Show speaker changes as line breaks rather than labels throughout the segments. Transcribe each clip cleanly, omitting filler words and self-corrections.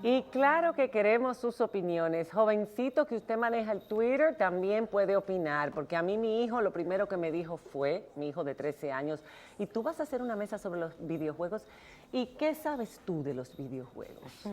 Y claro que queremos sus opiniones. Jovencito que usted maneja el Twitter también puede opinar, porque a mí mi hijo lo primero que me dijo fue, mi hijo de 13 años, ¿y tú vas a hacer una mesa sobre los videojuegos? ¿Y qué sabes tú de los videojuegos?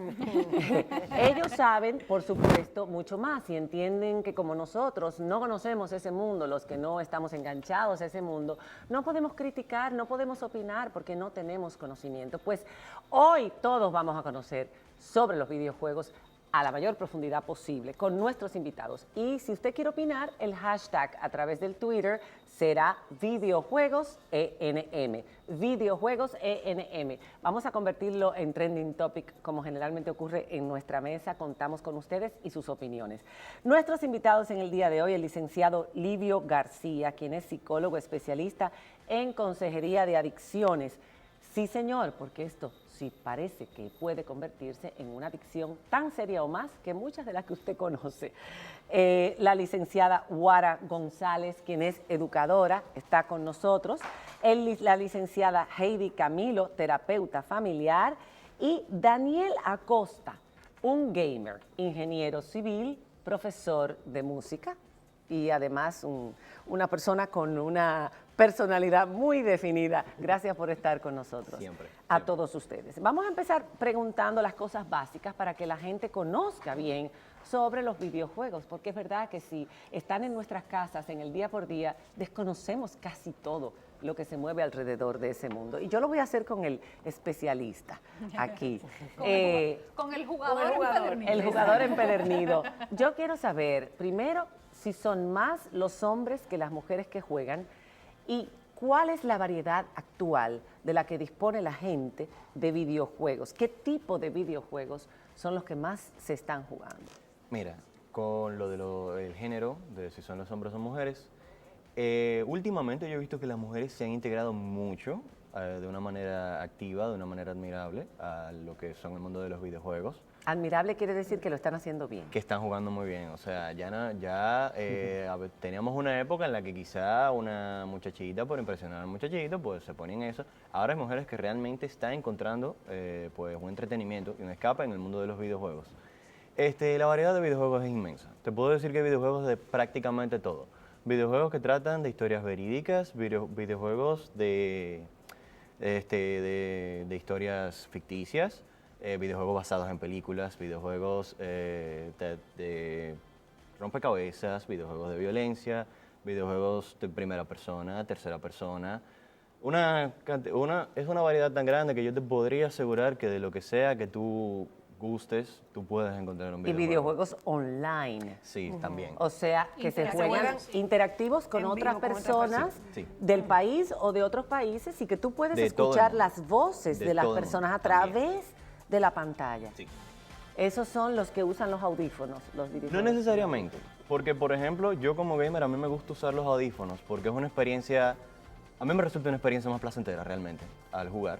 Ellos saben, por supuesto, mucho más y entienden que como nosotros no conocemos ese mundo, los que no estamos enganchados a ese mundo, no podemos criticar, no podemos opinar porque no tenemos conocimiento. Pues hoy todos vamos a conocer sobre los videojuegos a la mayor profundidad posible con nuestros invitados. Y si usted quiere opinar, el hashtag a través del Twitter será videojuegosENM. VideojuegosENM. Vamos a convertirlo en trending topic como generalmente ocurre en nuestra mesa. Contamos con ustedes y sus opiniones. Nuestros invitados en el día de hoy, el licenciado Livio García, quien es psicólogo especialista en consejería de adicciones. Sí, señor, porque esto sí parece que puede convertirse en una adicción tan seria o más que muchas de las que usted conoce. La licenciada Wara González, quien es educadora, está con nosotros. La licenciada Heidi Camilo, terapeuta familiar. Y Daniel Acosta, un gamer, ingeniero civil, profesor de música y además una persona con una personalidad muy definida. Gracias por estar con nosotros.
Siempre.
A todos ustedes. Vamos a empezar preguntando las cosas básicas para que la gente conozca bien sobre los videojuegos, porque es verdad que si están en nuestras casas en el día por día, desconocemos casi todo lo que se mueve alrededor de ese mundo. Y yo lo voy a hacer con el especialista aquí.
Con el jugador empedernido.
El jugador empedernido. Yo quiero saber, primero, si son más los hombres que las mujeres que juegan y cuál es la variedad actual de la que dispone la gente de videojuegos. ¿Qué tipo de videojuegos son los que más se están jugando?
Mira, con lo del género, de si son los hombres o mujeres, últimamente yo he visto que las mujeres se han integrado mucho, de una manera activa, de una manera admirable, a lo que son el mundo de los videojuegos.
Admirable quiere decir que lo están haciendo bien.
Que están jugando muy bien, o sea, teníamos una época en la que quizá una muchachita, por impresionar a un muchachito, pues se ponía en eso. Ahora hay mujeres que realmente están encontrando pues un entretenimiento y un escape en el mundo de los videojuegos. La variedad de videojuegos es inmensa. Te puedo decir que hay videojuegos de prácticamente todo. Videojuegos que tratan de historias verídicas, videojuegos de historias ficticias, videojuegos basados en películas, videojuegos de rompecabezas, videojuegos de violencia, videojuegos de primera persona, tercera persona. Es una variedad tan grande que yo te podría asegurar que de lo que sea que tú gustes, tú puedes encontrar un videojuego.
Y videojuegos online.
Sí, también.
O sea, que se juegan interactivos con otras personas
Sí.
del país o de otros países y que tú puedes
De todo el
escuchar
mundo.
las voces
De
de las
todo el
personas a
mundo, también.
través de la pantalla.
Sí.
Esos son los que usan los audífonos, los videojuegos.
No necesariamente, porque por ejemplo, yo como gamer a mí me gusta usar los audífonos porque es una experiencia, a mí me resulta una experiencia más placentera realmente al jugar,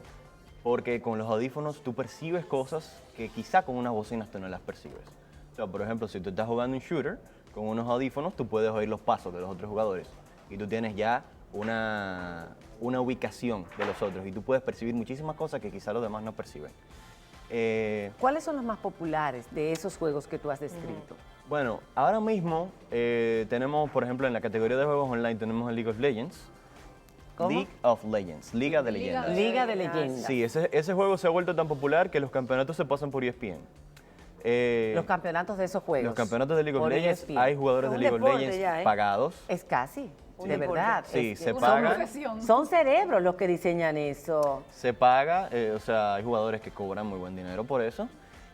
porque con los audífonos tú percibes cosas que quizá con unas bocinas tú no las percibes. O sea, por ejemplo, si tú estás jugando un shooter, con unos audífonos tú puedes oír los pasos de los otros jugadores y tú tienes ya una ubicación de los otros y tú puedes percibir muchísimas cosas que quizá los demás no perciben.
¿Cuáles son los más populares de esos juegos que tú has descrito?
Bueno, ahora mismo tenemos, por ejemplo, en la categoría de juegos online tenemos el League of Legends.
¿Cómo?
League of Legends, Liga de Leyendas.
Liga de Leyendas.
Sí, ese juego se ha vuelto tan popular que los campeonatos se pasan por ESPN.
Los campeonatos de esos juegos.
Los campeonatos de League of
por
Legends,
ESPN.
hay jugadores
Es
de
un
League of
deporte
Legends
ya, ¿eh?
pagados.
Es casi,
Un
de
deporte.
verdad.
Sí,
Es que
se
Una
paga.
profesión.
son cerebros los que diseñan eso.
Se paga, o sea, hay jugadores que cobran muy buen dinero por eso.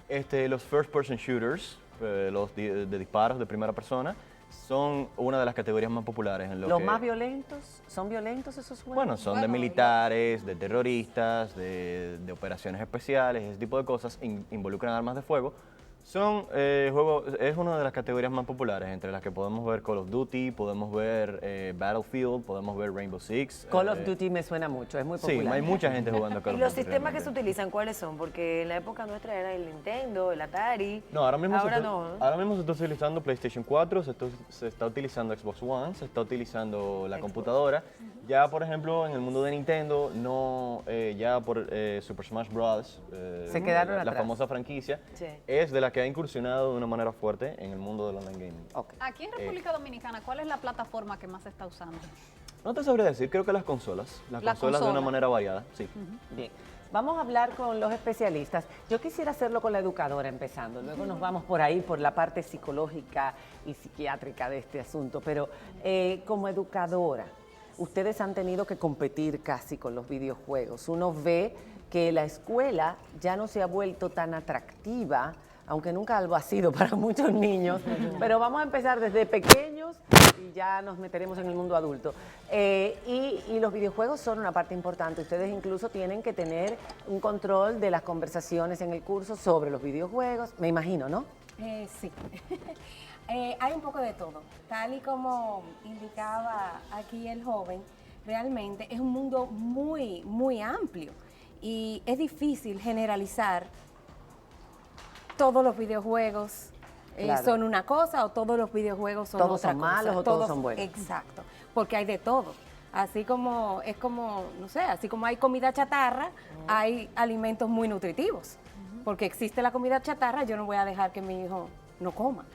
Los first person shooters, los de disparos de primera persona, son una de las categorías más populares en lo
Los
que...
más violentos, ¿son violentos esos juegos?
Bueno, son de
Bueno,
militares, de terroristas, de operaciones especiales, ese tipo de cosas, involucran armas de fuego. Son juegos, es una de las categorías más populares, entre las que podemos ver Call of Duty, podemos ver Battlefield, podemos ver Rainbow Six.
Call of Duty me suena mucho, es muy
Sí,
popular.
hay mucha gente jugando Call
¿Y
of
los
Duty.
sistemas que se
realmente.
utilizan cuáles son? Porque en la época nuestra era el Nintendo, el Atari.
No, ahora mismo,
no.
ahora mismo se está utilizando PlayStation 4, se está utilizando Xbox One, se está utilizando la
Xbox.
computadora Ya, por ejemplo, en el mundo de Nintendo, no, ya por Super Smash Bros.
Se quedaron
la
atrás.
famosa franquicia,
Sí.
es de la que ha incursionado de una manera fuerte en el mundo del online gaming.
Ok.
Aquí en República Dominicana, ¿cuál es la plataforma que más se está usando?
No te sabría decir, creo que las consolas de una
consola.
manera variada, sí.
Bien, vamos a hablar con los especialistas. Yo quisiera hacerlo con la educadora empezando, luego nos vamos por ahí, por la parte psicológica y psiquiátrica de este asunto, pero como educadora, ustedes han tenido que competir casi con los videojuegos. Uno ve que la escuela ya no se ha vuelto tan atractiva, aunque nunca lo ha sido para muchos niños, pero vamos a empezar desde pequeños y ya nos meteremos en el mundo adulto. Y los videojuegos son una parte importante. Ustedes incluso tienen que tener un control de las conversaciones en el curso sobre los videojuegos, me imagino, ¿no?
Sí. Hay un poco de todo. Tal y como indicaba aquí el joven, realmente es un mundo muy, muy amplio y es difícil generalizar todos los videojuegos
Claro.
son una cosa o todos los videojuegos son
Todos
otra
son
cosa.
malos o todos son buenos.
Exacto, porque hay de todo. Así como es como, no sé, así como hay comida chatarra, hay alimentos muy nutritivos. Porque existe la comida chatarra, yo no voy a dejar que mi hijo no coma.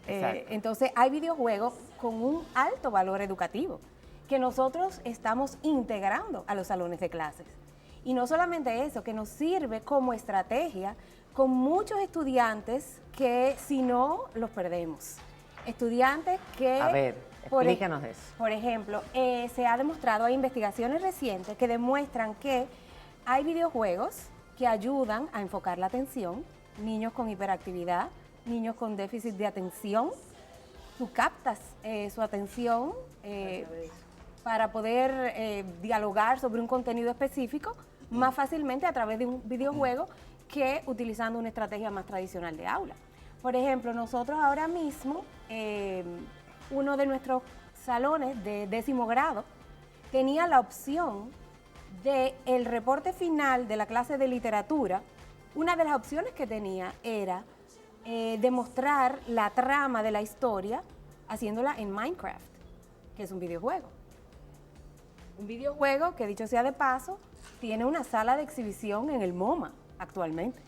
Exacto.
Entonces hay videojuegos con un alto valor educativo que nosotros estamos integrando a los salones de clases. Y no solamente eso, que nos sirve como estrategia con muchos estudiantes que si no, los perdemos. Estudiantes que...
A ver,
por
explícanos eso.
Por ejemplo, se ha demostrado, hay investigaciones recientes que demuestran que hay videojuegos que ayudan a enfocar la atención, niños con hiperactividad, niños con déficit de atención. Tú captas su atención para poder dialogar sobre un contenido específico más fácilmente a través de un videojuego que utilizando una estrategia más tradicional de aula. Por ejemplo, nosotros ahora mismo, uno de nuestros salones de 10º grado tenía la opción de el reporte final de la clase de literatura. Una de las opciones que tenía era demostrar la trama de la historia haciéndola en Minecraft, que es un videojuego. Un videojuego que, dicho sea de paso, tiene una sala de exhibición en el MoMA actualmente.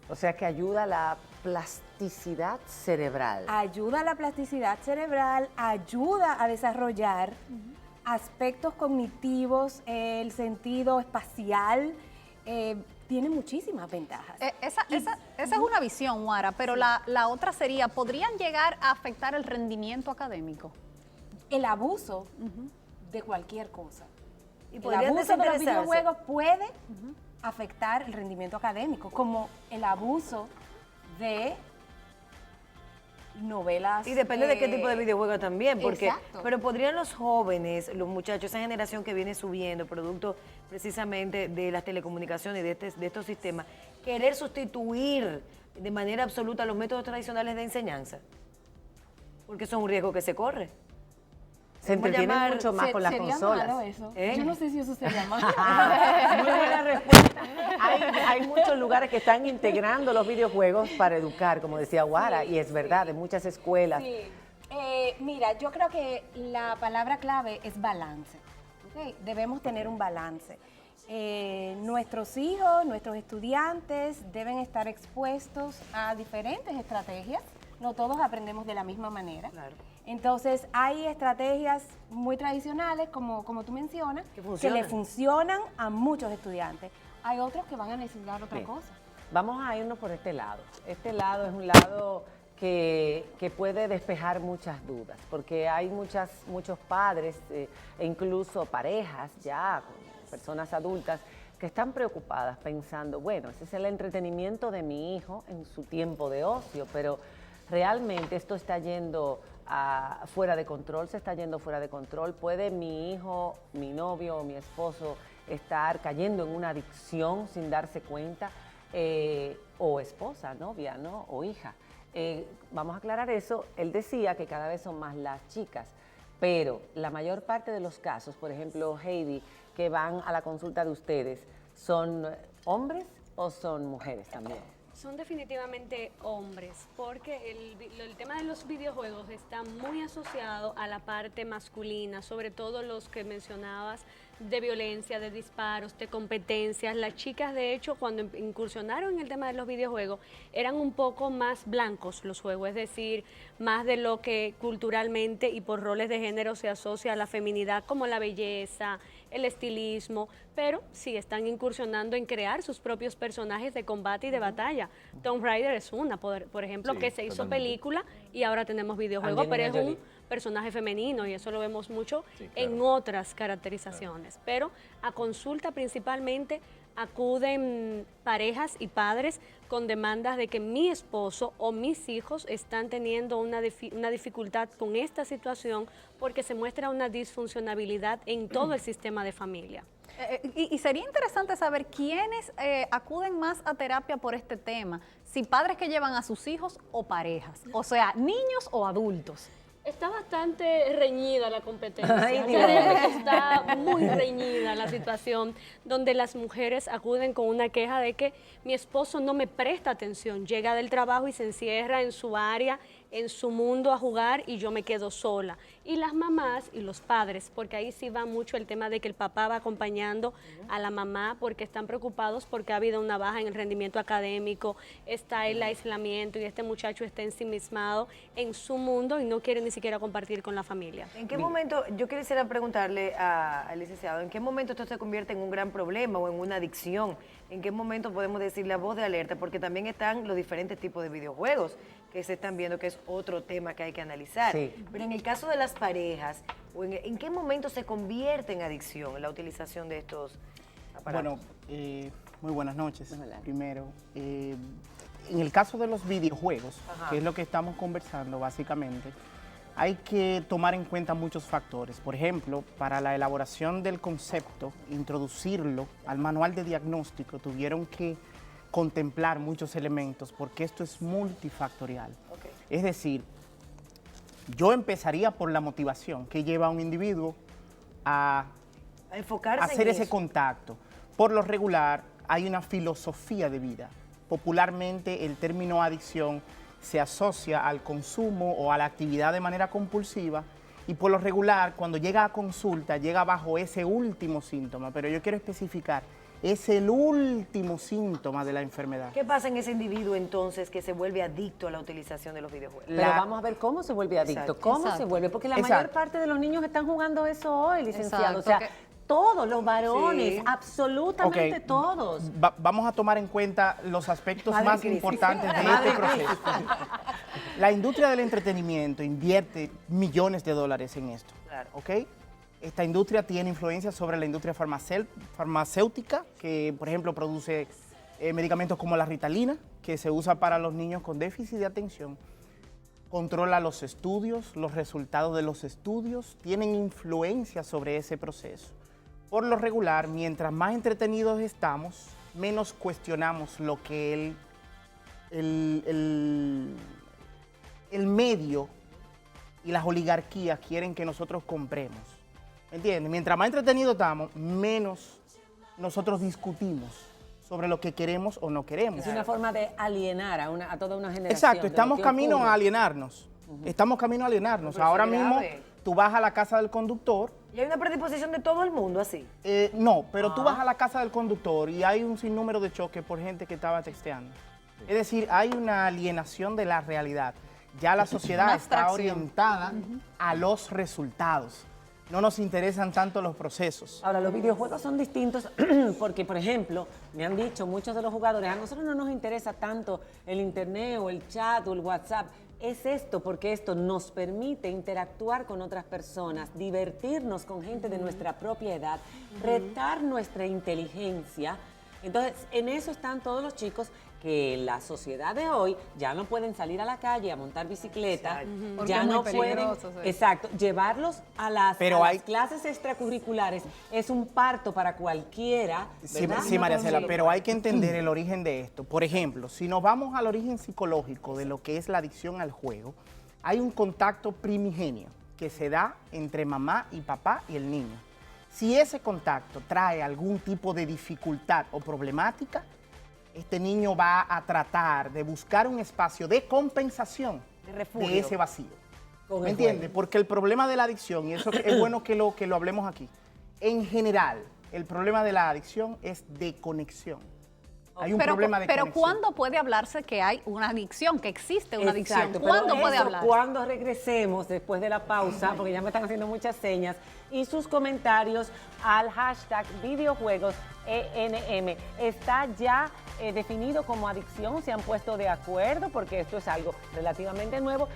O sea que ayuda a la plasticidad cerebral.
Ayuda a la plasticidad cerebral, ayuda a desarrollar aspectos cognitivos, el sentido espacial, tiene muchísimas ventajas.
Esa es una visión, Wara, pero la otra sería, ¿podrían llegar a afectar el rendimiento académico?
El abuso de cualquier cosa.
Y
El
podrían
abuso de los
desinteresarse.
videojuegos puede afectar el rendimiento académico, como el abuso de novelas.
Y depende de qué tipo de videojuego también, porque
Exacto.
pero podrían los jóvenes, los muchachos, esa generación que viene subiendo, producto precisamente de las telecomunicaciones y de estos sistemas, querer sustituir de manera absoluta los métodos tradicionales de enseñanza, porque eso es un riesgo que se corre.
Se
¿Cómo
entretienen
llamar?
mucho más con las
¿Sería
consolas.
malo eso?
¿Eh?
Yo no sé si eso sería malo.
Muy buena respuesta. Hay muchos lugares que están integrando los videojuegos para educar, como decía Wara, y es verdad, en muchas escuelas.
Sí. Mira, yo creo que la palabra clave es balance. ¿Ok? Debemos tener un balance. Nuestros hijos, nuestros estudiantes deben estar expuestos a diferentes estrategias. No todos aprendemos de la misma manera.
Claro.
Entonces, hay estrategias muy tradicionales, como tú mencionas,
Que
que
funcionan.
le funcionan a muchos estudiantes. Hay otros que van a necesitar otra
Bien.
cosa.
Vamos a irnos por este lado. Este lado es un lado que puede despejar muchas dudas, porque hay muchos padres e incluso parejas ya, personas adultas, que están preocupadas pensando, bueno, ese es el entretenimiento de mi hijo en su tiempo de ocio, pero realmente esto está yendo fuera de control, se está yendo fuera de control. ¿Puede mi hijo, mi novio o mi esposo estar cayendo en una adicción sin darse cuenta? O esposa, novia, ¿no? O hija. Vamos a aclarar eso. Él decía que cada vez son más las chicas, pero la mayor parte de los casos, por ejemplo, Heidi, que van a la consulta de ustedes, ¿son hombres o son mujeres también?
Son definitivamente hombres, porque el tema de los videojuegos está muy asociado a la parte masculina, sobre todo los que mencionabas de violencia, de disparos, de competencias. Las chicas, de hecho, cuando incursionaron en el tema de los videojuegos, eran un poco más blancos los juegos, es decir, más de lo que culturalmente y por roles de género se asocia a la feminidad, como la belleza, el estilismo, pero sí están incursionando en crear sus propios personajes de combate y de batalla. Tomb Raider es una, por ejemplo,
Sí,
que se hizo
totalmente.
película y ahora tenemos videojuegos, pero
Angelina
es un
Jolie.
personaje femenino y eso lo vemos mucho
Sí, claro.
en otras caracterizaciones. Pero a consulta principalmente acuden parejas y padres con demandas de que mi esposo o mis hijos están teniendo una dificultad con esta situación porque se muestra una disfuncionabilidad en todo el sistema de familia.
Y sería interesante saber quiénes acuden más a terapia por este tema, si padres que llevan a sus hijos o parejas, o sea, niños o adultos.
Está bastante reñida la competencia.
Ay, Dios.
Créeme que está muy reñida la situación, donde las mujeres acuden con una queja de que mi esposo no me presta atención, llega del trabajo y se encierra en su área, en su mundo a jugar y yo me quedo sola. Y las mamás y los padres, porque ahí sí va mucho el tema de que el papá va acompañando a la mamá porque están preocupados porque ha habido una baja en el rendimiento académico, está el aislamiento y este muchacho está ensimismado en su mundo y no quiere ni siquiera compartir con la familia.
¿En qué momento, yo quisiera preguntarle al licenciado, ¿en qué momento esto se convierte en un gran problema o en una adicción? ¿En qué momento podemos decir la voz de alerta? Porque también están los diferentes tipos de videojuegos que se están viendo, que es otro tema que hay que analizar.
Sí.
Pero en el caso de las parejas, ¿en qué momento se convierte en adicción la utilización de estos aparatos?
Bueno, muy buenas noches.
Hola.
Primero, en el caso de los videojuegos,
Ajá.
que es lo que estamos conversando básicamente, hay que tomar en cuenta muchos factores. Por ejemplo, para la elaboración del concepto, introducirlo al manual de diagnóstico, tuvieron que contemplar muchos elementos porque esto es multifactorial.
Ok.
Es decir, yo empezaría por la motivación que lleva a un individuo a
A enfocarse
hacer
en
ese
eso.
contacto. Por lo regular, hay una filosofía de vida. Popularmente, el término adicción se asocia al consumo o a la actividad de manera compulsiva y por lo regular, cuando llega a consulta, llega bajo ese último síntoma. Pero yo quiero especificar, es el último síntoma de la enfermedad.
¿Qué pasa en ese individuo entonces que se vuelve adicto a la utilización de los videojuegos?
Pero vamos a ver cómo se vuelve adicto,
Exacto.
cómo se
Exacto.
vuelve, porque la
Exacto.
mayor parte de los niños están jugando eso hoy, licenciado.
Exacto,
O sea,
que-
todos los varones,
Sí.
absolutamente
Ok,
todos.
Vamos a tomar en cuenta los aspectos
Madre
más
crisis.
importantes de
Madre
este proceso. La industria del entretenimiento invierte millones de dólares en esto.
Claro.
¿Ok? Esta industria tiene influencia sobre la industria farmacéutica, que por ejemplo produce medicamentos como la Ritalina, que se usa para los niños con déficit de atención. Controla los estudios, los resultados de los estudios, tienen influencia sobre ese proceso. Por lo regular, mientras más entretenidos estamos, menos cuestionamos lo que el medio y las oligarquías quieren que nosotros compremos. ¿Me entiendes? Mientras más entretenidos estamos, menos nosotros discutimos sobre lo que queremos o no queremos.
Es una forma de alienar a toda una generación.
Exacto,
de lo
estamos
que
camino
ocurre.
a alienarnos. Estamos camino a alienarnos.
Pero
Ahora
eso es
mismo
grave.
tú vas a la casa del conductor.
Y hay una predisposición de todo el mundo así.
No, pero tú vas a la casa del conductor y hay un sinnúmero de choques por gente que estaba texteando. Es decir, hay una alienación de la realidad. Ya la sociedad
Una
está
abstracción.
orientada a los resultados. No nos interesan tanto los procesos.
Ahora, los videojuegos son distintos porque, por ejemplo, me han dicho muchos de los jugadores, a nosotros no nos interesa tanto el internet o el chat o el WhatsApp. Es esto, porque esto nos permite interactuar con otras personas, divertirnos con gente de nuestra propia edad, retar nuestra inteligencia. Entonces, en eso están todos los chicos que en la sociedad de hoy ya no pueden salir a la calle a montar bicicleta,
Exacto.
Porque
ya
es muy
no pueden,
peligroso, sí.
exacto, llevarlos a las
Pero hay-
clases extracurriculares es un parto para cualquiera,
Sí,
¿verdad?
sí, María Cela,
Sí.
pero hay que entender el origen de esto. Por ejemplo, si nos vamos al origen psicológico de lo que es la adicción al juego, hay un contacto primigenio que se da entre mamá y papá y el niño. Si ese contacto trae algún tipo de dificultad o problemática, este niño va a tratar de buscar un espacio de compensación
De refugio.
de ese vacío.
Con
¿Me
el
entiendes? Porque el problema de la adicción, y eso es bueno que lo hablemos aquí, en general, el problema de la adicción es de conexión. Hay un problema de
pero
conexión.
¿cuándo puede hablarse que hay una adicción, que existe una adicción?
Exacto,
¿Cuándo
pero
puede
eso,
hablarse?
Cuando regresemos después de la pausa, porque ya me están haciendo muchas señas, y sus comentarios al hashtag videojuegos ENM. ¿Está ya definido como adicción? ¿Se han puesto de acuerdo? Porque esto es algo relativamente nuevo.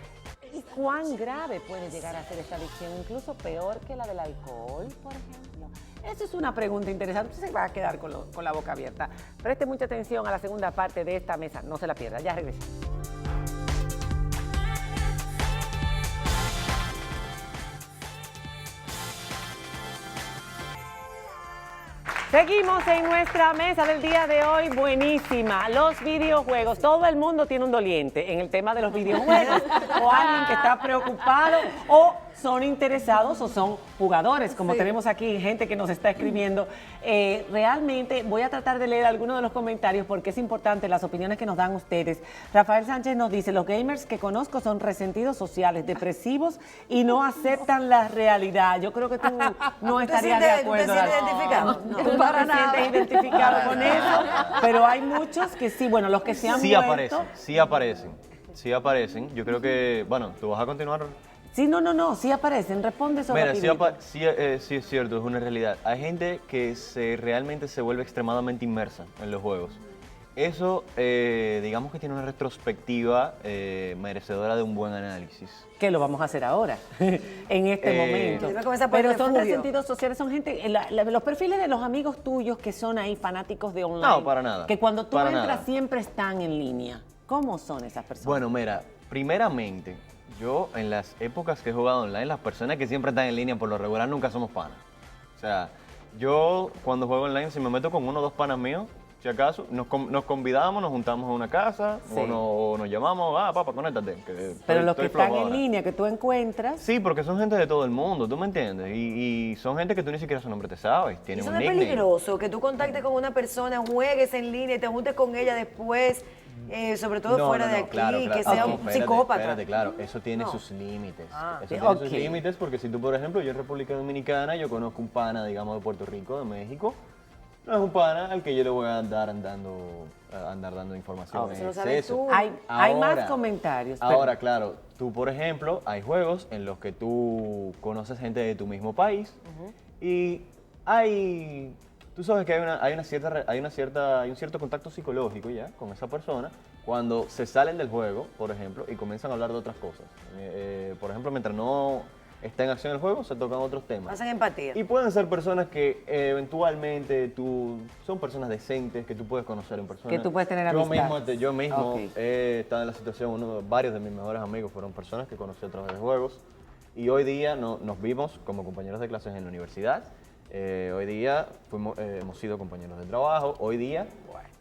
¿Y cuán grave puede llegar a ser esta adicción? ¿Incluso peor que la del alcohol, por ejemplo? Esa es una pregunta interesante. Usted se va a quedar con la boca abierta. Preste mucha atención a la segunda parte de esta mesa. No se la pierda. Ya regresamos. Seguimos en nuestra mesa del día de hoy, buenísima. Los videojuegos. Todo el mundo tiene un doliente en el tema de los videojuegos. O alguien que está preocupado, o son interesados, o son jugadores, como tenemos aquí gente que nos está escribiendo. Realmente voy a tratar de leer algunos de los comentarios porque es importante las opiniones que nos dan ustedes. Rafael Sánchez nos dice: los gamers que conozco son resentidos sociales, depresivos y no aceptan la realidad. Yo creo que tú no estarías de acuerdo.
¿Te sientes identificado?
No, tú no te sientes identificado con eso, pero hay muchos que sí, bueno, los que se han
Sí
muerto.
aparecen, sí aparecen, sí aparecen. Yo creo que, bueno, tú vas a continuar.
Sí, no, sí aparecen, responde eso
Mira, sí,
rapidito.
sí es cierto, es una realidad. Hay gente que realmente se vuelve extremadamente inmersa en los juegos. Eso, digamos que tiene una retrospectiva merecedora de un buen análisis.
Que lo vamos a hacer ahora, en este momento.
Iba a comenzar por el
Pero son
refugio.
resentidos sociales, son gente, los perfiles de los amigos tuyos que son ahí fanáticos de online.
No, para nada.
Que cuando tú
Para
entras
nada.
siempre están en línea. ¿Cómo son esas personas?
Bueno, mira, primeramente, yo en las épocas que he jugado online, las personas que siempre están en línea por lo regular nunca somos panas. O sea, yo cuando juego online, si me meto con uno o dos panas míos, si acaso, nos convidamos, nos juntamos a una casa,
Sí.
o nos llamamos, papá, conéctate. Que
Pero
estoy-
los que
estoy flojo
están en
ahora.
línea, que tú encuentras,
Sí, porque son gente de todo el mundo, ¿tú me entiendes? Y son gente que tú ni siquiera su nombre te sabes, tienen
Eso
un
no es
nickname.
peligroso, que tú contactes con una persona, juegues en línea y te juntes con ella después, sobre todo
No,
fuera
no,
de
no,
aquí,
claro,
que
claro.
sea
Ok,
un
espérate,
psicópata.
Espérate, claro, eso tiene
No.
sus límites. Eso
sí,
tiene
ok.
sus límites porque si tú, por ejemplo, yo en República Dominicana, yo conozco un pana, digamos, de Puerto Rico, de México, no es un pana al que yo le voy a andar dando información.
Eso
en
lo sabes
exceso.
tú.
hay más comentarios.
Ahora, claro, tú, por ejemplo, hay juegos en los que tú conoces gente de tu mismo país y tú sabes que hay un cierto contacto psicológico ya con esa persona cuando se salen del juego, por ejemplo, y comienzan a hablar de otras cosas. Por ejemplo, mientras no está en acción el juego, se tocan otros temas.
Hacen empatía.
Y pueden ser personas que eventualmente son personas decentes que tú puedes conocer en persona.
Que tú puedes tener
yo
amistad.
mismo, yo mismo
Ok.
he estado en la situación, varios de mis mejores amigos fueron personas que conocí a través de juegos. Y hoy día nos vimos como compañeros de clases en la universidad. Hoy día hemos sido compañeros de trabajo. Hoy día,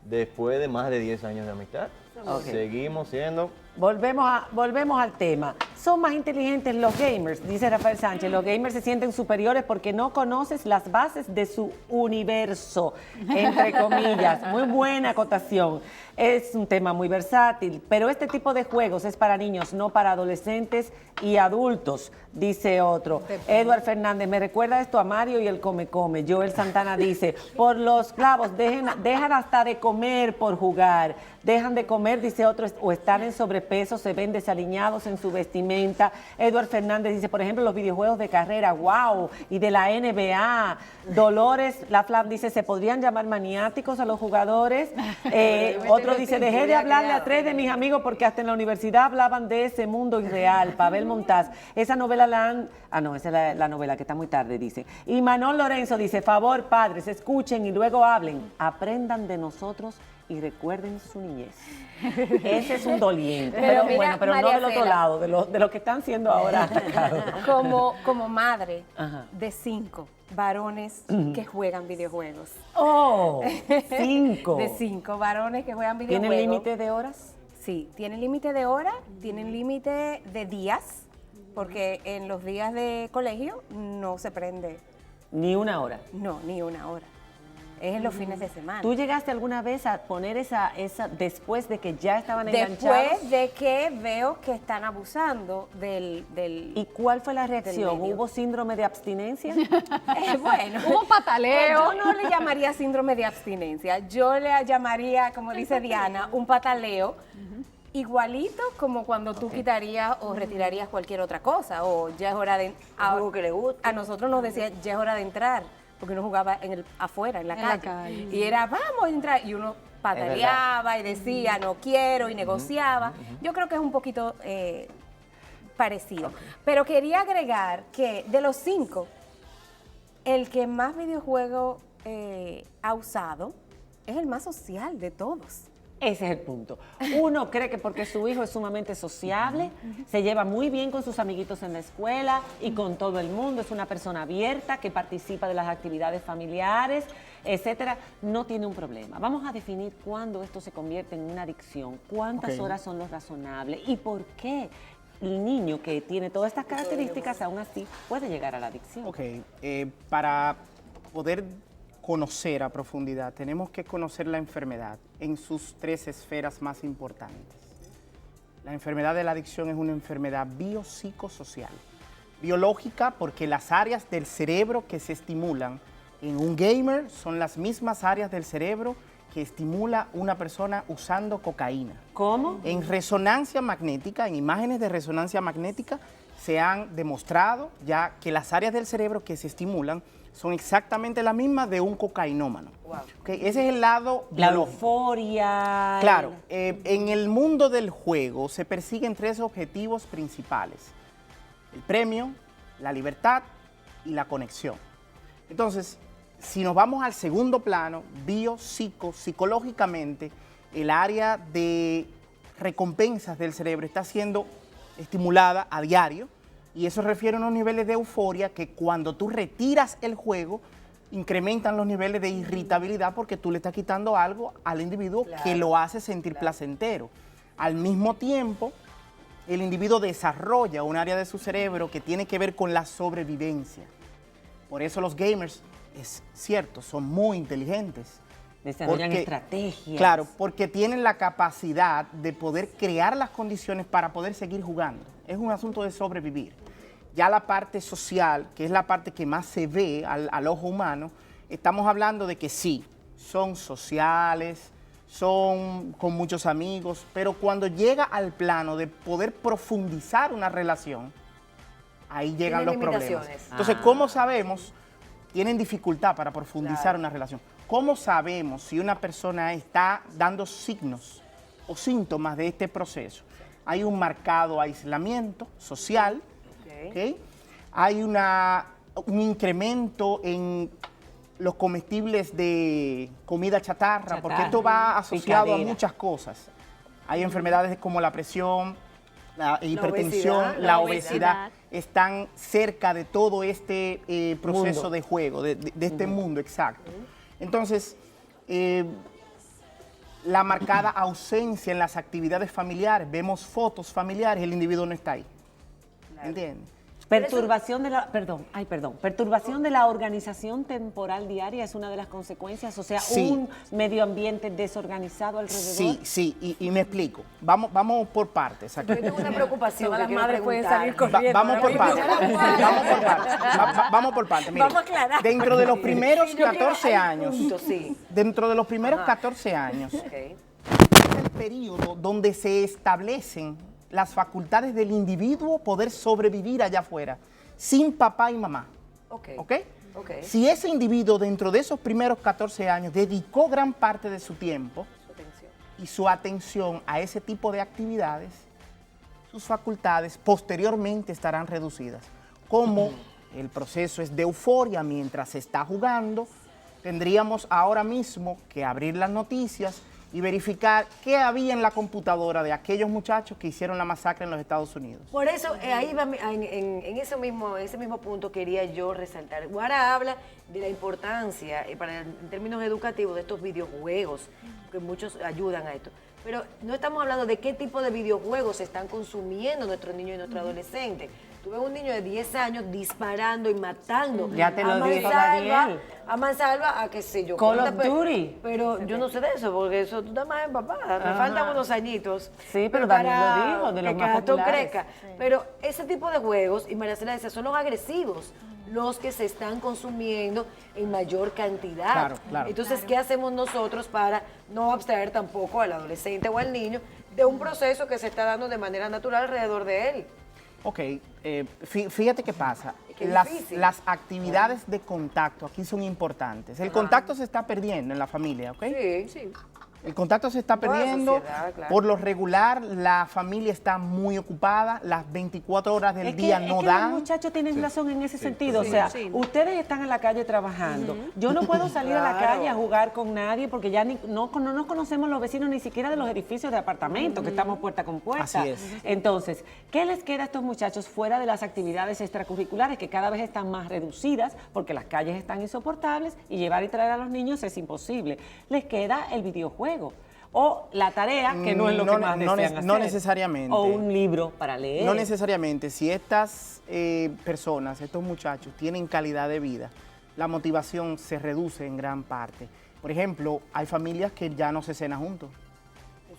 después de más de 10 años de amistad,
Ok.
seguimos siendo...
Volvemos al tema. Son más inteligentes los gamers, dice Rafael Sánchez. Los gamers se sienten superiores porque no conoces las bases de su universo, entre comillas. Muy buena acotación. Es un tema muy versátil, pero este tipo de juegos es para niños, no para adolescentes y adultos, dice otro. Edward Fernández, me recuerda esto a Mario y el Come Come. Joel Santana dice, por los clavos, dejan hasta de comer por jugar. Dejan de comer, dice otro, o están en sobrepeso, se ven desaliñados en su vestimenta. Edward Fernández dice, por ejemplo, los videojuegos de carrera, wow, y de la NBA. Dolores Laflam dice, ¿se podrían llamar maniáticos a los jugadores? Otro dice, dejé de hablarle a 3 de mis amigos porque hasta en la universidad hablaban de ese mundo irreal. Pavel Montaz, esa novela la han... Ah, no, esa es la novela que está muy tarde, dice. Y Manuel Lorenzo dice, favor, padres, escuchen y luego hablen. Aprendan de nosotros y recuerden su niñez. Ese es un doliente.
Pero
Pero,
mira,
bueno, pero no
María
del otro
Cela.
lado, de los que están siendo ahora atacados.
Como madre
Ajá.
de 5 varones que juegan videojuegos.
¡Oh! 5.
De 5 varones que juegan videojuegos.
¿Tienen límite de horas?
Sí, tienen límite de hora, tienen límite de días, porque en los días de colegio no se prende,
Ni una hora.
no, ni una hora. es en los fines de semana.
¿Tú llegaste alguna vez a poner esa después de que ya estaban enganchados?
Después de que veo que están abusando del
¿Y cuál fue la reacción?
medio.
¿Hubo síndrome de abstinencia?
bueno,
Hubo pataleo.
yo no le llamaría síndrome de abstinencia, yo le llamaría, como dice Diana, un pataleo, igualito como cuando tú quitarías o retirarías cualquier otra cosa, o ya es hora de...
Algo que le gusta.
A nosotros nos decía, ya es hora de entrar, porque uno jugaba afuera, en la calle. Y era, vamos a entrar, y uno pataleaba y decía, no quiero, y negociaba. Yo creo que es un poquito parecido. Pero quería agregar que de los 5, el que más videojuego ha usado es el más social de todos.
Ese es el punto. Uno cree que porque su hijo es sumamente sociable, se lleva muy bien con sus amiguitos en la escuela y con todo el mundo, es una persona abierta que participa de las actividades familiares, etcétera, no tiene un problema. Vamos a definir cuándo esto se convierte en una adicción, cuántas horas son lo razonable y por qué el niño que tiene todas estas características aún así puede llegar a la adicción.
Ok, para poder conocer a profundidad, tenemos que conocer la enfermedad en sus 3 esferas más importantes. La enfermedad de la adicción es una enfermedad biopsicosocial. Biológica porque las áreas del cerebro que se estimulan en un gamer son las mismas áreas del cerebro que estimula una persona usando cocaína.
¿Cómo?
En resonancia magnética, en imágenes de resonancia magnética, se han demostrado ya que las áreas del cerebro que se estimulan son exactamente las mismas de un cocainómano.
Wow.
Okay, ese es el lado
La
biológico.
euforia.
Claro, en el mundo del juego se persiguen 3 objetivos principales: el premio, la libertad y la conexión. Entonces, si nos vamos al segundo plano, psicológicamente, el área de recompensas del cerebro está siendo estimulada a diario, y eso refiere a unos niveles de euforia que cuando tú retiras el juego, incrementan los niveles de irritabilidad porque tú le estás quitando algo al individuo que lo hace sentir placentero. Al mismo tiempo, el individuo desarrolla un área de su cerebro que tiene que ver con la sobrevivencia. Por eso los gamers, es cierto, son muy inteligentes.
Desarrollan estrategias.
Claro, porque tienen la capacidad de poder crear las condiciones para poder seguir jugando. Es un asunto de sobrevivir. Ya la parte social, que es la parte que más se ve al ojo humano, estamos hablando de que sí, son sociales, son con muchos amigos, pero cuando llega al plano de poder profundizar una relación, ahí llegan los problemas.
limitaciones.
Entonces, ¿cómo sabemos? Tienen dificultad para profundizar una relación. ¿Cómo sabemos si una persona está dando signos o síntomas de este proceso? Hay un marcado aislamiento social, ¿okay? Hay un incremento en los comestibles de comida chatarra, porque esto va asociado a muchas cosas. Hay enfermedades como la presión, la hipertensión, la obesidad, están cerca de todo este proceso de juego, de este mundo, exacto. Entonces, la marcada ausencia en las actividades familiares, vemos fotos familiares, el individuo no está ahí. ¿Entiendes?
Perturbación de la, perturbación de la organización temporal diaria es una de las consecuencias, o sea,
Sí.
un medio ambiente desorganizado alrededor.
Sí, y me explico. Vamos por partes aquí.
Yo tengo una preocupación
Todas
que
las
quiero
madres pueden
preguntar.
salir corriendo.
Vamos por partes. Vamos por partes. Mire,
Vamos a aclarar.
dentro de los primeros 14 años,
Punto, sí.
dentro de los primeros 14 años,
Ok.
es el periodo donde se establecen las facultades del individuo poder sobrevivir allá afuera, sin papá y mamá.
Ok.
¿Ok?
Ok.
Si ese individuo dentro de esos primeros 14 años dedicó gran parte de su tiempo
Su atención.
y su atención a ese tipo de actividades, sus facultades posteriormente estarán reducidas. Como el proceso es de euforia mientras se está jugando, tendríamos ahora mismo que abrir las noticias y verificar qué había en la computadora de aquellos muchachos que hicieron la masacre en los Estados Unidos.
Por eso, ahí va, en ese mismo punto quería yo resaltar. Guara habla de la importancia, en términos educativos, de estos videojuegos, que muchos ayudan a esto. Pero no estamos hablando de qué tipo de videojuegos se están consumiendo nuestros niños y nuestros adolescentes. Tú ves un niño de 10 años disparando y matando.
Ya te lo
a
dijo
mansalva,
Daniel.
a mansalva, a qué sé yo.
Call of
pero-
Duty.
Pero yo no sé de eso, porque eso tú estás más en papá. Me faltan unos añitos.
Sí, pero
para
Daniel lo dijo, de los
que
más
Cartón
populares.
crezca. Pero ese tipo de juegos, y María Cela decía, son los agresivos, los que se están consumiendo en mayor cantidad.
Claro, claro.
Entonces, ¿qué hacemos nosotros para no abstraer tampoco al adolescente o al niño de un proceso que se está dando de manera natural alrededor de él?
Ok, fíjate qué pasa.
Qué
Las,
difícil.
las actividades de contacto aquí son importantes. El contacto se está perdiendo en la familia, ¿ok?
Sí.
El contacto se está
Toda la
perdiendo.
sociedad, claro.
Por lo regular, la familia está muy ocupada. Las 24 horas del
Es
día
que,
no
es que los
dan.
muchachos tienen razón en ese sentido.
Sí,
O sea,
sí.
ustedes están en la calle trabajando. Yo no puedo salir a la
Claro.
calle a jugar con nadie porque ya no nos conocemos los vecinos ni siquiera de los edificios de apartamentos, que estamos puerta con puerta.
Así es.
Entonces, ¿qué les queda a estos muchachos fuera de las actividades extracurriculares que cada vez están más reducidas porque las calles están insoportables y llevar y traer a los niños es imposible? Les queda el videojuego. O la tarea, que no es lo que
No,
más
no,
desean
no
hacer.
necesariamente.
O un libro para leer.
No necesariamente. Si estas personas, estos muchachos, tienen calidad de vida, la motivación se reduce en gran parte. Por ejemplo, hay familias que ya no se cena juntos.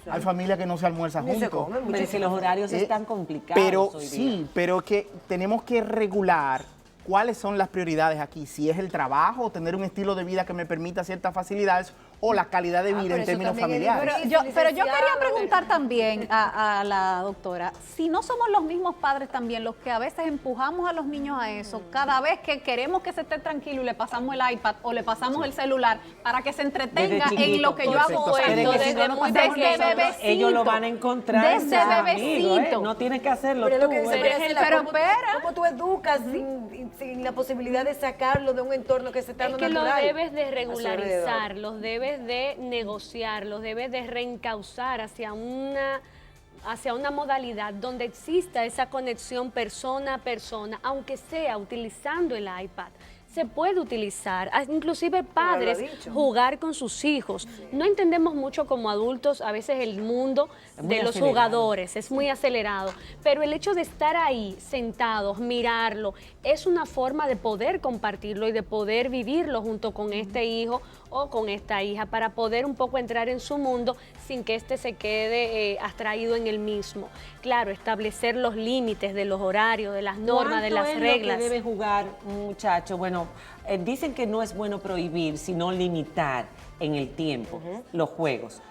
Hay familias que no se almuerzan
Ni se
juntos.
comen,
Pero si los horarios
Eh,
están complicados
Pero
hoy día.
sí, pero que tenemos que regular cuáles son las prioridades aquí. Si es el trabajo, o tener un estilo de vida que me permita ciertas facilidades, o la calidad de vida
pero
en
eso
términos
también es
familiares.
Pero yo quería
licenciado.
preguntar también a la doctora, si no somos los mismos padres también los que a veces empujamos a los niños a eso, cada vez que queremos que se esté tranquilo y le pasamos el iPad o le pasamos el celular para que se entretenga
Desde
en lo que yo
chiquito,
hago
perfecto.
esto,
Pero es que si
desde
no nos
muy
pasamos
desde
nosotros,
bebecito.
ellos lo van a encontrar en
Desde
sus amigos,
bebecito.
No tienes que hacerlo
Pero es
tú.
lo que dice
¿eh?
María Cela,
pero
¿cómo,
espera.
¿cómo tú educas sin la posibilidad de sacarlo de un entorno que se está
Es
dando
que los
natural
debes de
a su alrededor?
regularizar, los debes de negociar, los debes de reencauzar hacia una modalidad donde exista esa conexión persona a persona, aunque sea utilizando el iPad. Se puede utilizar, inclusive padres,
dicho.
jugar con sus hijos. No entendemos mucho como adultos a veces el mundo
Es muy
de los
acelerado.
jugadores, es muy acelerado, pero el hecho de estar ahí sentados, mirarlo, es una forma de poder compartirlo y de poder vivirlo junto con este hijo o con esta hija para poder un poco entrar en su mundo sin que éste se quede abstraído en el mismo. Claro, establecer los límites de los horarios, de las normas, de las
¿Cuánto
reglas.
es lo que debe jugar un muchacho? Bueno, dicen que no es bueno prohibir, sino limitar en el tiempo los juegos.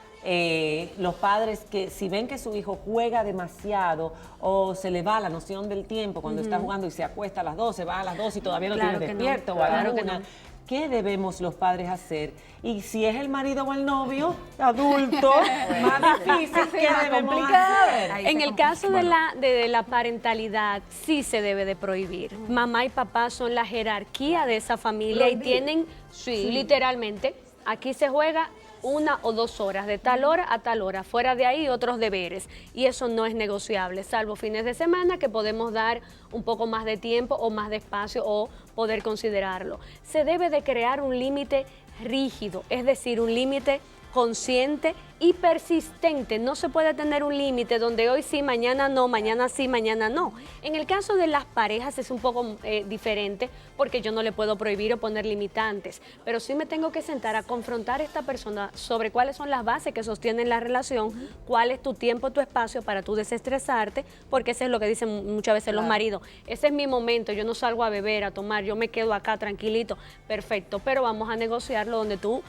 Los padres que si ven que su hijo juega demasiado o se le va la noción del tiempo cuando está jugando y se acuesta a las 12, va a las 2 y todavía no
Claro
tiene
que no,
despierto o a la
claro que
1.
no.
¿Qué debemos los padres hacer? Y si es el marido o el novio, adulto, más difícil, ¿qué debemos hacer?
En el caso de la parentalidad, sí se debe de prohibir. Mamá y papá son la jerarquía de esa familia y tienen, sí, literalmente, aquí se juega 1 o 2 horas, de tal hora a tal hora. Fuera de ahí, otros deberes. Y eso no es negociable, salvo fines de semana que podemos dar un poco más de tiempo o más de espacio o poder considerarlo. Se debe de crear un límite rígido, es decir, un límite consciente y persistente. No se puede tener un límite donde hoy sí, mañana no, mañana sí, mañana no. En el caso de las parejas es un poco diferente porque yo no le puedo prohibir o poner limitantes, pero sí me tengo que sentar a confrontar a esta persona sobre cuáles son las bases que sostienen la relación, cuál es tu tiempo, tu espacio para tú desestresarte, porque eso es lo que dicen muchas veces los maridos. Ese es mi momento, yo no salgo a beber, a tomar, yo me quedo acá tranquilito, perfecto, pero vamos a negociarlo donde tú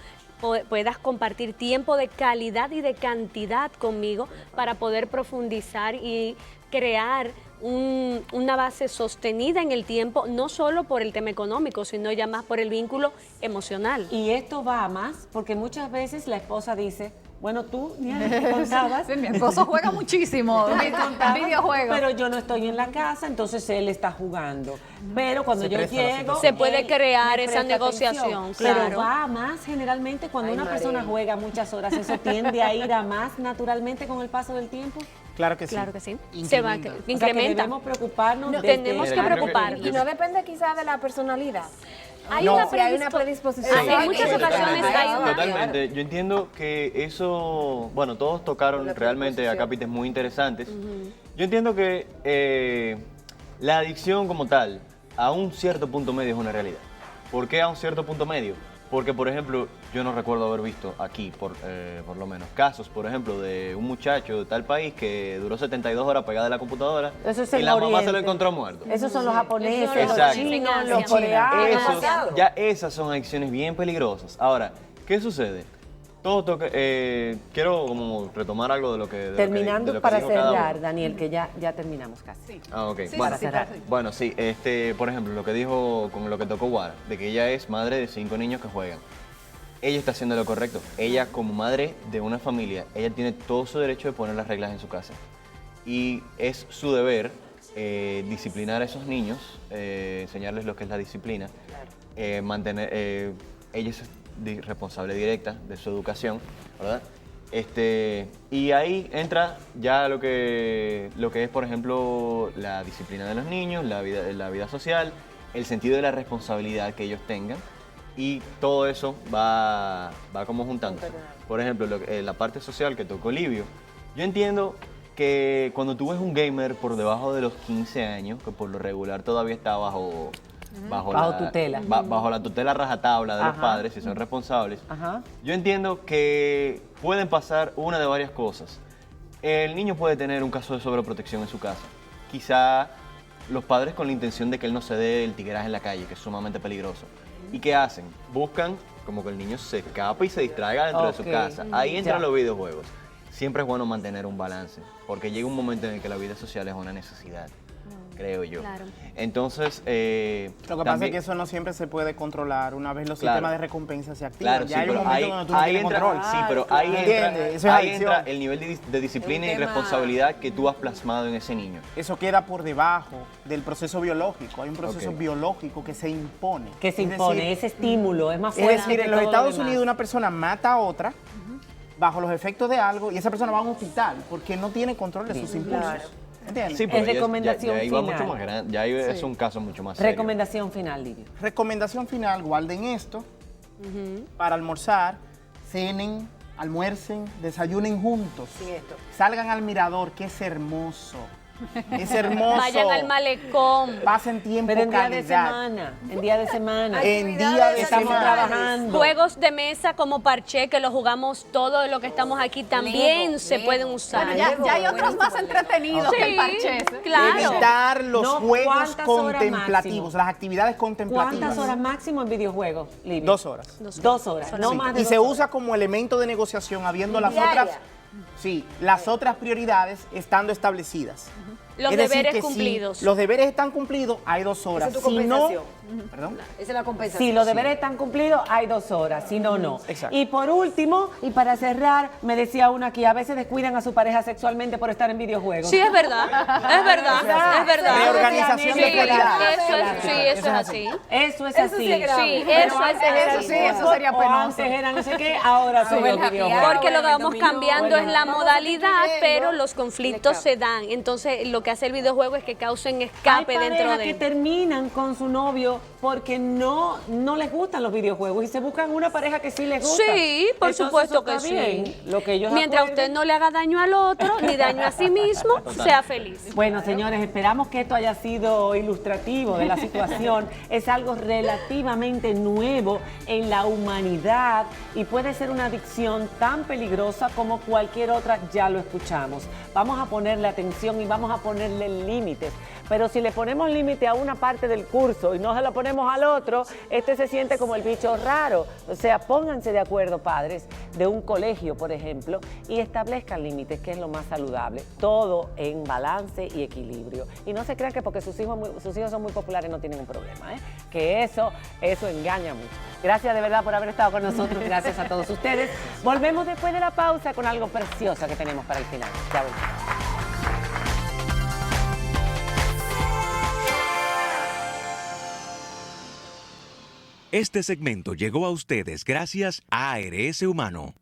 puedas compartir tiempo de calidad y de cantidad conmigo para poder profundizar y crear una base sostenida en el tiempo, no solo por el tema económico, sino ya más por el vínculo emocional.
Y esto va a más porque muchas veces la esposa dice, bueno, tú, Diana, ¿qué contabas?
Mi esposo juega muchísimo
Tú me contabas,
videojuegos.
pero yo no estoy en la casa, entonces él está jugando. Pero cuando
Se
yo
presta la
llego...
situación.
Se puede
él
crear
me
esa
presta
negociación,
atención.
claro.
Pero va a más generalmente cuando
Ay,
una persona
María.
juega muchas horas, ¿eso tiende a ir a más naturalmente con el paso del tiempo?
Claro que sí.
Claro que sí. Se va,
Incrementa.
O sea, que
incrementa.
debemos preocuparnos
No,
desde-
tenemos
Mira,
que
yo creo que-
preocuparnos.
Y no depende quizás de la personalidad.
Hay
No.
una
Si hay una predisposición.
En muchas ocasiones hay una...
Totalmente. Yo entiendo que eso, bueno, todos tocaron realmente acápites muy interesantes. Yo entiendo que La adicción como tal, a un cierto punto medio es una realidad. ¿Por qué a un cierto punto medio? Porque, por ejemplo, yo no recuerdo haber visto aquí, por lo menos, casos, por ejemplo, de un muchacho de tal país que duró 72 horas pegada a la computadora
Eso es
y
el
la mamá se lo
Oriente.
encontró muerto.
Esos son los japoneses, los
Exacto.
chinos, los
Esos-
coreanos.
Esas son adicciones bien peligrosas. Ahora, ¿qué sucede? Quiero como retomar algo de lo que...
Terminando
de lo que
para
dijo cada
cerrar,
uno.
Daniel, que ya terminamos casi.
Ah, ok.
Sí,
Para
sí,
cerrar.
sí.
Bueno, sí, por ejemplo, lo que dijo con lo que tocó Wara, de que ella es madre de 5 niños que juegan. Ella está haciendo lo correcto. Ella, como madre de una familia, ella tiene todo su derecho de poner las reglas en su casa. Y es su deber disciplinar a esos niños, enseñarles lo que es la disciplina, mantener... ella es responsable directa de su educación, ¿verdad? Y ahí entra ya lo que es, por ejemplo, la disciplina de los niños, la vida social, el sentido de la responsabilidad que ellos tengan, y todo eso va como juntándose. Por ejemplo, la parte social que tocó Livio, yo entiendo que cuando tú ves un gamer por debajo de los 15 años, que por lo regular todavía está bajo
tutela.
bajo la tutela rajatabla de los
Ajá.
padres, si son responsables,
Ajá.
yo entiendo que pueden pasar una de varias cosas. El niño puede tener un caso de sobreprotección en su casa. Quizá los padres con la intención de que él no se dé el tigueraje en la calle, que es sumamente peligroso. ¿Y qué hacen? Buscan como que el niño se escape y se distraiga dentro de su
Ok.
casa. Ahí entran
Ya.
los videojuegos. Siempre es bueno mantener un balance, porque llega un momento en el que la vida social es una necesidad, creo yo.
Claro.
Entonces,
Lo que pasa es
también-
que eso no siempre se puede controlar una vez los
Claro.
sistemas de recompensa se activan.
Claro,
ya
sí,
hay un
pero
momento
ahí,
cuando tú no
ahí
tienes
entra,
control.
sí, pero ahí entra,
¿Entiendes? Eso es
ahí
adicción.
entra el nivel de disciplina y
tema-
responsabilidad que tú has plasmado en ese niño.
Eso queda por debajo del proceso biológico. Hay un proceso
Ok.
biológico que se impone.
Que se
Es
impone,
decir,
ese estímulo es más
Es
fuerte.
decir,
que
en los
todo lo
Estados
demás.
Unidos una persona mata a otra bajo los efectos de algo y esa persona va a un hospital porque no tiene control de sus impulsos. ¿Entiendes?
Sí, pero ya-
recomendación
ya ahí va
final.
mucho más grande, ya ahí es un caso mucho más serio.
Recomendación final, Livio.
Recomendación final, guarden esto para almorzar, cenen, almuercen, desayunen juntos.
Sin esto.
Salgan al mirador, que es hermoso. Es hermoso.
Vayan al malecón.
Pasen tiempo
Pero en día de
calidad.
semana, en día de semana.
En día de
Estamos
semana.
trabajando.
Juegos de mesa como parché, que lo jugamos todo lo que estamos aquí, también
Lego,
se
Lego.
pueden usar.
Bueno, ya hay otros más entretenidos que el parche.
claro.
Evitar los
No,
juegos
¿cuántas horas
contemplativos,
máximo?
las actividades contemplativas.
¿Cuántas horas máximo en videojuegos, Livio?
2 horas.
2 horas, no
Sí,
más de
y
2
se
horas.
usa como elemento de negociación, habiendo las
Diaria.
otras, sí, las otras prioridades estando establecidas.
Los
Es decir,
deberes
que
cumplidos.
Si los deberes están cumplidos, hay 2 horas.
Esa es tu
Si no,
compensación.
perdón.
Esa es la compensación.
Si los deberes están cumplidos, hay 2 horas, si no, no.
Exacto.
Y por último, y para cerrar, me decía una aquí, a veces descuidan a su pareja sexualmente por estar en videojuegos.
Sí, es verdad, es verdad, es verdad.
Reorganización
Sí,
de prioridades.
eso es así.
Eso es
Eso
así.
sí es grave.
Sí,
Pero
eso es
antes era
así.
el
Sí, eso
fútbol,
sería
o
penoso.
antes era no sé qué, ahora son
Sube
los
el happy
videojuegos.
hour.
Porque lo que
el
vamos
dominó,
cambiando
bueno.
es la
Vamos
modalidad,
sustituyendo
pero los conflictos se dan. Entonces, lo que hace el videojuego es que causen escape
Hay
dentro
parejas que
de.
terminan con su novio porque no les gustan los videojuegos y se buscan una pareja que sí les gusta.
Sí, por
Entonces,
supuesto
eso
que
está
sí.
bien, lo que ellos
Mientras
acuerden.
usted no le haga daño al otro, ni daño a sí mismo, sea feliz.
Bueno, señores, esperamos que esto haya sido ilustrativo de la situación. Es algo relativamente nuevo en la humanidad y puede ser una adicción tan peligrosa como cualquier otra, ya lo escuchamos. Vamos a ponerle atención y vamos a ponerle límites. Pero si le ponemos límite a una parte del curso y no se lo ponemos al otro, este se siente como el bicho raro. O sea, pónganse de acuerdo, padres, de un colegio, por ejemplo, y establezcan límites, que es lo más saludable. Todo en balance y equilibrio. Y no se crean que porque sus hijos son muy populares no tienen un problema, ¿eh? Que eso engaña mucho. Gracias de verdad por haber estado con nosotros. Gracias a todos ustedes. Volvemos después de la pausa con algo precioso que tenemos para el final. Ya volvemos.
Este segmento llegó a ustedes gracias a ARS Humano.